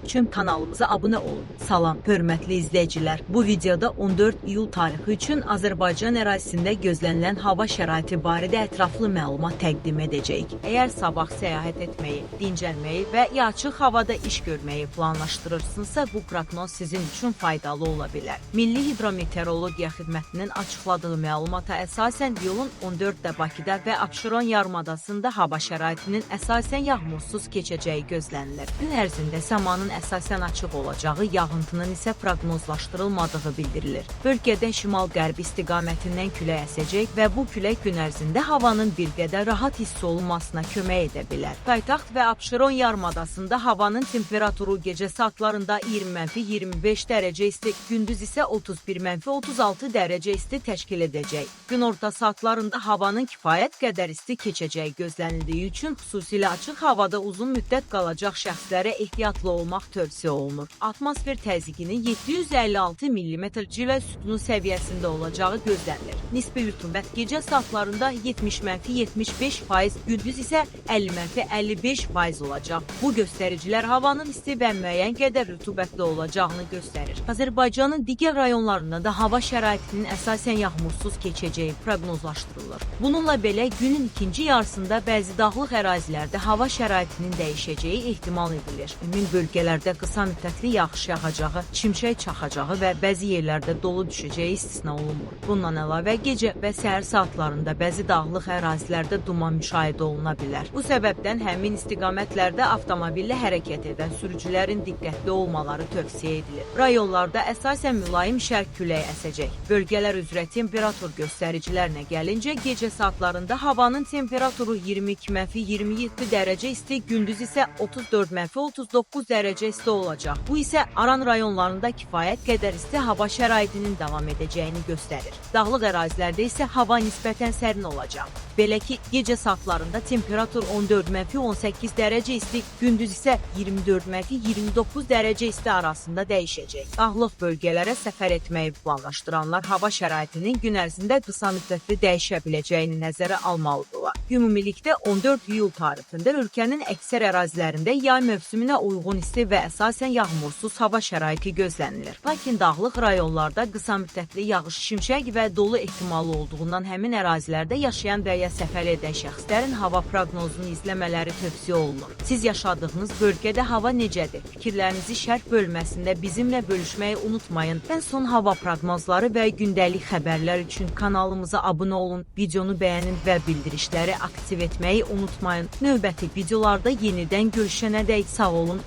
üçün kanalımıza abunə olun. Salam, hörmətli izləyicilər. Bu videoda 14 iyul tarixi üçün Azərbaycan ərazisində gözlənilən hava şəraiti barədə ətraflı məlumat təqdim edəcəyik. Əgər sabah səyahət etməyi, dincəlməyi və ya açıq havada iş görməyi planlaşdırırsınızsa, bu proqnoz sizin üçün faydalı ola bilər. Milli Hidrometeorologiya Xidmətinin açıqladığı məlumata əsasən yolun 14-də Bakıda və Abşeron yarımadasında hava şəraitinin əsasən yağmursuz keçəcəyi gözlənilir. Gün ərzində səmanın əsasən açıq olacağı, yağıntının isə proqnozlaşdırılmadığı bildirilir. Bölgədə şimal-qərb istiqamətindən külək əsəcək və bu külək gün ərzində havanın bir qədər rahat hiss olunmasına kömək edə bilər. Paytaxt və Abşeron yarımadasında havanın temperaturu gecə saatlarında 20-25 dərəcə isti, gündüz isə 31-36 dərəcə isti təşkil edəcək. Gün orta saatlarında havanın kifayət qədər isti keçəcəyi gözlənildiyi üçün xüsusilə açıq havada uzun müddət qalacaq şəxslərə ehtiyatlı olmaq tövsiyə olunur. Atmosfer təzyiqinin 756 mm civə sütunu səviyyəsində olacağı gözlənilir. Nisbi rütubət gecə saatlarında 70-75%, gündüz isə 50-55% olacaq. Bu göstəricilər havanın isti və müəyyən qədər rütubətli olacağını göstərir. Azərbaycanın digər rayonlarında da hava şəraitinin əsasən yağmursuz keçəcəyi proqnozlaşdırılır. Bununla belə günün ikinci yarısında bəzi dağlıq ərazilərdə hava şəraitinin dəyişəcəyi ehtimal edilir. Ümumi bölgələrdə qısa müddətli yağış yağacağı, çimşək çaxacağı və bəzi yerlərdə dolu düşəcəyi istisna olunmur. Bundan əlavə gecə və səhər saatlarında bəzi dağlıq ərazilərdə duman müşahidə oluna bilər. Bu səbəbdən həmin istiqamətlərdə avtomobillə hərəkət edən sürücülərin diqqətli olmaları tövsiyə edilir. Rayonlarda əsasən mülayim şərq küləyi əsəcək. Bölgələr üzrə temperatur göstəricilərinə gəlincə, gecə saatlarında havanın temperaturu 22-27 dərəcə isti, gündüz isə 34-39 dərəcə isti olacaq. Bu isə Aran rayonlarında kifayət qədər isti hava şəraitinin davam edəcəyini göstərir. Dağlıq ərazilərdə isə hava nisbətən sərin olacaq. Belə ki, gecə saatlarında temperatur 14-18 dərəcə isti, gündüz isə 24-29 dərəcə isti arasında dəyişəcək. Dağlıq bölgələrə səfər etməyi planlaşdıranlar hava şəraitinin gün ərzində qısa müddətli dəyişə biləcəyini nəzərə almalıdırlar. Ümumilikdə 14 iyul tarixində ölkənin əksər ərazilərində yay mövsümünə uyğun isti və əsasən yağmursuz hava şəraiti gözlənilir. Lakin dağlıq rayonlarda qısa müddətli yağış, şimşək və dolu ehtimalı olduğundan həmin ərazilərdə yaşayan və ya səfər edən şəxslərin hava proqnozunu izləmələri tövsiyə olunur. Siz yaşadığınız bölgədə hava necədir? Fikirlərinizi şərh bölməsində bizimlə bölüşməyi unutmayın. Ən son hava proqnozları və gündəlik xəbərlər üçün kanalımıza abunə olun, videonu bəyənin və bildirişləri aktiv etməyi unutmayın. Növbəti videolarda yenidən görüşənədək sağ olun.